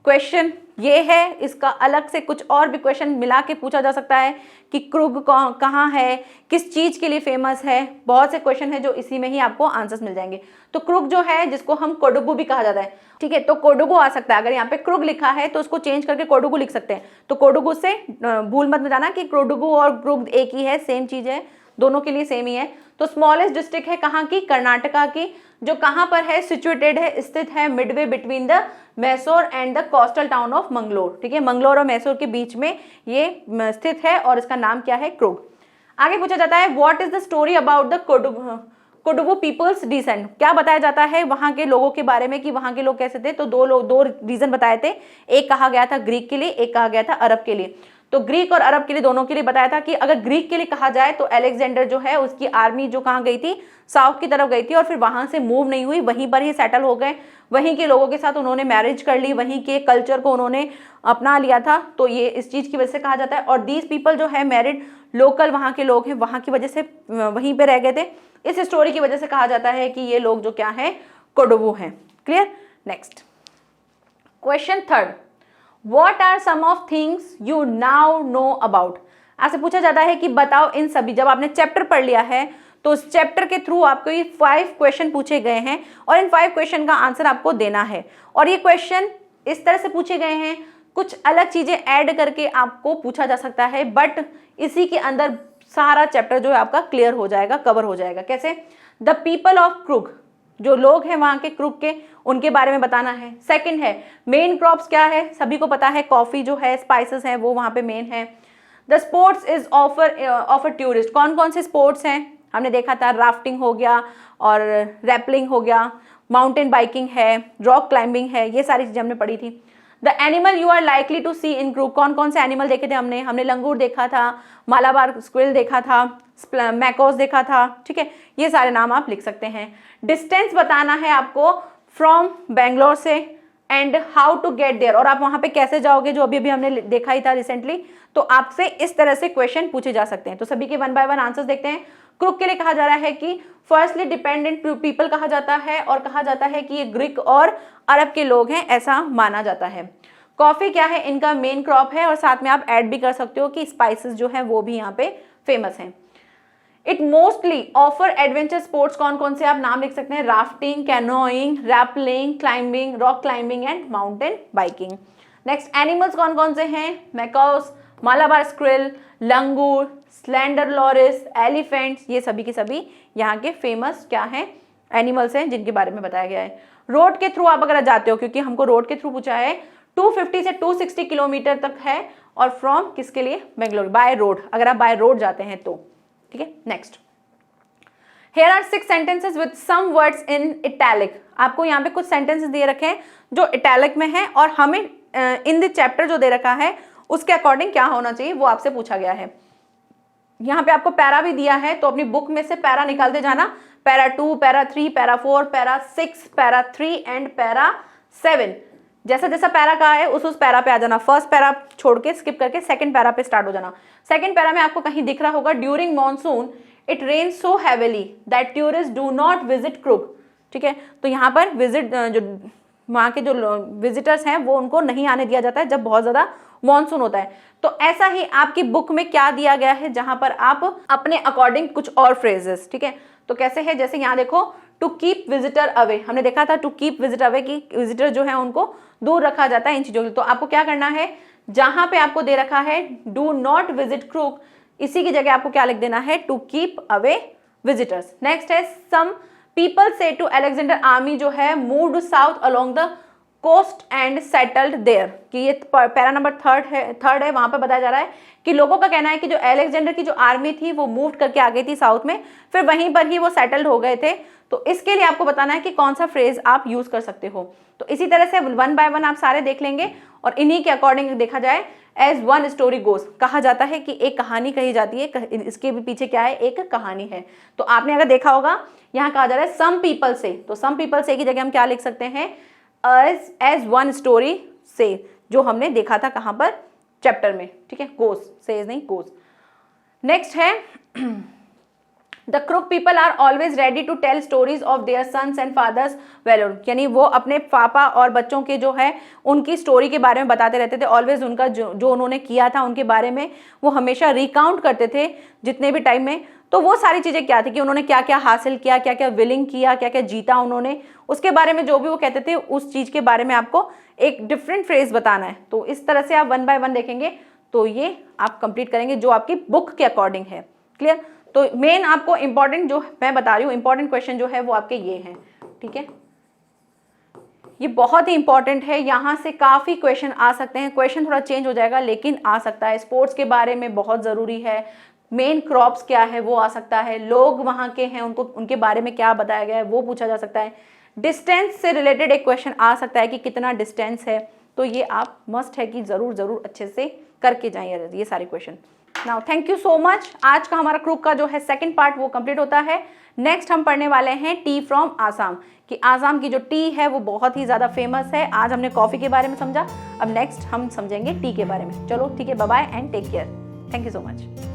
क्वेश्चन ये है। इसका अलग से कुछ और भी क्वेश्चन मिला के पूछा जा सकता है कि क्रुग कहाँ है, किस चीज के लिए फेमस है। बहुत से क्वेश्चन है जो इसी में ही आपको आंसर्स मिल जाएंगे। तो क्रुग जो है जिसको हम कोडुगु भी कहा जाता है, ठीक है, तो कोडुगु आ सकता है। अगर यहाँ पे क्रुग लिखा है तो उसको चेंज करके कोडुगु लिख सकते हैं। तो कोडुगु से भूल मत जाना कि कोडुगु और क्रुग एक ही है, सेम चीज है, दोनों के लिए सेम ही है। तो स्मॉलेस्ट डिस्ट्रिक्ट है कहाँ की, कर्नाटका की, जो कहाँ पर है, सिचुएटेड है, स्थित है Midway between the Mysore and the coastal town of Mangalore, ठीक है, मंगलोर और मैसूर के बीच में ये स्थित है और इसका नाम क्या है, क्रुग। आगे पूछा जाता है what is the story about the Kodagu peoples descent, क्या बताया जाता है वहां के लोगों के बारे में कि वहां के लोग कैसे थे। तो दो रीजन बताए थे, एक कहा गया था ग्रीक के लिए, एक कहा गया था अरब के लिए। तो ग्रीक और अरब के लिए, दोनों के लिए बताया था कि अगर ग्रीक के लिए कहा जाए तो अलेक्जेंडर जो है उसकी आर्मी जो कहाँ गई थी, साउथ की तरफ गई थी और फिर वहां से मूव नहीं हुई, वहीं पर ही सेटल हो गए, वहीं के लोगों के साथ उन्होंने मैरिज कर ली, वहीं के कल्चर को उन्होंने अपना लिया था। तो ये इस चीज की वजह से कहा जाता है। और दीज पीपल जो है मैरिड लोकल वहाँ के लोग हैं, वहाँ की वजह से वहीं पे रह गए थे। इस स्टोरी की वजह से कहा जाता है कि ये लोग जो क्या है, कोडुगु हैं। Clear. Next question third, what are some of things you now know about. आपसे पूछा जाता है कि बताओ इन सभी, जब आपने चैप्टर पढ़ लिया है तो उस चैप्टर के थ्रू आपको ये 5 क्वेश्चन पूछे गए हैं और इन 5 क्वेश्चन का आंसर आपको देना है। और ये क्वेश्चन इस तरह से पूछे गए हैं, कुछ अलग चीजें ऐड करके आपको पूछा जा सकता है, बट इसी के अंदर सारा चैप्टर जो है आपका क्लियर हो जाएगा, कवर हो जाएगा। कैसे, द पीपल ऑफ क्रुग, जो लोग हैं वहां के क्रुग के, उनके बारे में बताना है। सेकंड है मेन क्रॉप्स क्या है, सभी को पता है कॉफी जो है, स्पाइसेस है वो वहां पे मेन है। The sports is offer tourist, कौन कौन से स्पोर्ट्स हैं हमने देखा था, राफ्टिंग हो गया और रैपलिंग हो गया, माउंटेन बाइकिंग है, रॉक क्लाइंबिंग है, ये सारी चीजें हमने पढ़ी थी। The animal you are likely to see in Coorg, कौन कौन से एनिमल देखे थे हमने लंगूर देखा था, मालाबार स्क्विल देखा था, मैकोस देखा था, ठीक है, ये सारे नाम आप लिख सकते हैं। डिस्टेंस बताना है आपको फ्रॉम बेंगलोर से and how to get there, और आप वहां पे कैसे जाओगे, जो अभी अभी हमने देखा ही था रिसेंटली। तो आपसे इस तरह से क्वेश्चन पूछे जा सकते हैं। तो सभी के 1 बाय 1 आंसर्स देखते हैं। क्रुग के लिए कहा जा रहा है कि फर्स्टली डिपेंडेंट पीपल कहा जाता है और कहा जाता है कि ये ग्रीक और अरब के लोग हैं, ऐसा माना जाता है। कॉफी क्या है, इनका मेन क्रॉप है, और साथ में आप ऐड भी कर सकते हो कि स्पाइसेस जो है वो भी यहाँ पे फेमस हैं। It mostly offer adventure sports, कौन कौन से आप नाम लिख सकते हैं, rafting, canoeing, rappelling, climbing, rock climbing and mountain biking. Next animals कौन कौन से हैं, मैकाउस, मालाबार स्क्विल, लंगूर, स्लेंडर लॉरिस, एलिफेंट्स, ये सभी के सभी यहाँ के फेमस क्या हैं, एनिमल्स हैं जिनके बारे में बताया गया है। रोड के थ्रू आप अगर जाते हो, क्योंकि हमको रोड के थ्रू पूछा है, 250 से 260 किलोमीटर तक है, और फ्रॉम किसके लिए, बेंगलोर, बाय रोड, अगर आप बाय रोड जाते हैं तो, ठीक है। Next, Here are 6 sentences with some words in italic, आपको यहाँ पे कुछ सेंटेंसेस दे रखे हैं जो इटैलिक में है, और हमें इन द चैप्टर जो दे रखा है उसके अकॉर्डिंग क्या होना चाहिए वो आपसे पूछा गया है। यहाँ पे आपको पैरा भी दिया है, तो अपनी बुक में से पैरा निकालते जाना, para 2, para 3, para 4, para 6, para 3 and para 7। जैसा जैसा पैरा का है उस पैरा पे आ जाना। फर्स्ट पैरा छोड़ के स्किप करके सेकंड पैरा पे स्टार्ट हो जाना। सेकंड पैरा में आपको कहीं दिख रहा होगा, during monsoon it rain so heavily that tourist do not visit Coorg, ठीक है। तो यहाँ पर विजिट जो वहाँ के जो विजिटर्स हैं वो उनको नहीं आने दिया जाता है जब बहुत ज़्यादा मॉनसून होता है। तो ऐसा ही आपकी बुक में क्या दिया गया है, जहां पर आप अपने अकॉर्डिंग कुछ और फ्रेजेस, ठीक है। तो कैसे है, जैसे यहाँ देखो, टू कीप विजिटर अवे, हमने देखा था टू कीप विजिटर अवे की विजिटर जो है उनको दूर रखा जाता है इन चीजों से। तो आपको क्या करना है, जहां पे आपको दे रखा है डू नॉट विजिट क्रुग, इसी की जगह आपको क्या लिख देना है, to keep away visitors. Next है सम पीपल से टू अलेक्जेंडर आर्मी जो है moved south along the coast and settled there, कि ये पैरा नंबर थर्ड है, वहां पर बताया जा रहा है कि लोगों का कहना है कि जो अलेक्जेंडर की जो आर्मी थी वो मूव करके आ गई थी साउथ में, फिर वहीं पर ही वो सेटल्ड हो गए थे। तो इसके लिए आपको बताना है कि कौन सा फ्रेज आप यूज कर सकते हो। तो इसी तरह से वन बाय वन आप सारे देख लेंगे और इन्हीं के अकॉर्डिंग देखा जाए एज वन स्टोरी गोज, कहा जाता है कि एक कहानी कही जाती है, इसके भी पीछे क्या है, एक कहानी है। तो आपने अगर देखा होगा यहाँ कहा जा रहा है सम पीपल से, तो सम पीपल से की जगह हम क्या लिख सकते हैं, एज वन स्टोरी से, जो हमने देखा था कहाँ पर, चैप्टर में, ठीक है, गोज सेज नहीं गोज। नेक्स्ट है the Coorg people are always ready to tell stories of their sons and fathers valued, यानी वो अपने पापा और बच्चों के जो है उनकी स्टोरी के बारे में बताते रहते थे। ऑलवेज उनका जो उन्होंने किया था उनके बारे में वो हमेशा रिकाउंट करते थे जितने भी टाइम में। तो वो सारी चीज़ें क्या थी कि उन्होंने क्या क्या हासिल किया, क्या क्या विलिंग किया, क्या क्या जीता उन्होंने, उसके बारे में जो भी वो कहते थे उस चीज़ के बारे में आपको एक डिफरेंट फ्रेज बताना है। तो इस तरह से आप वन बाय वन देखेंगे तो ये आप कंप्लीट करेंगे जो आपकी बुक के अकॉर्डिंग है। क्लियर? तो मेन आपको इंपॉर्टेंट जो मैं बता रही हूँ, इंपॉर्टेंट क्वेश्चन जो है वो आपके ये हैं, ठीक है, ये बहुत ही इंपॉर्टेंट है। यहाँ से काफ़ी क्वेश्चन आ सकते हैं, क्वेश्चन थोड़ा चेंज हो जाएगा लेकिन आ सकता है। स्पोर्ट्स के बारे में बहुत ज़रूरी है, मेन क्रॉप्स क्या है वो आ सकता है, लोग वहाँ के हैं उनको उनके बारे में क्या बताया गया है वो पूछा जा सकता है, डिस्टेंस से रिलेटेड एक क्वेश्चन आ सकता है कि कितना डिस्टेंस है। तो ये आप मस्ट है कि ज़रूर अच्छे से करके जाइए ये सारे question. Now thank you so much. आज का हमारा क्रुक का जो है सेकंड पार्ट वो कंप्लीट होता है। नेक्स्ट हम पढ़ने वाले हैं टी फ्रॉम आसाम, कि आसाम की जो टी है वो बहुत ही ज़्यादा फेमस है। आज हमने कॉफ़ी के बारे में समझा, अब नेक्स्ट हम समझेंगे टी के बारे में। चलो ठीक है, bye bye and take care. Thank you so much.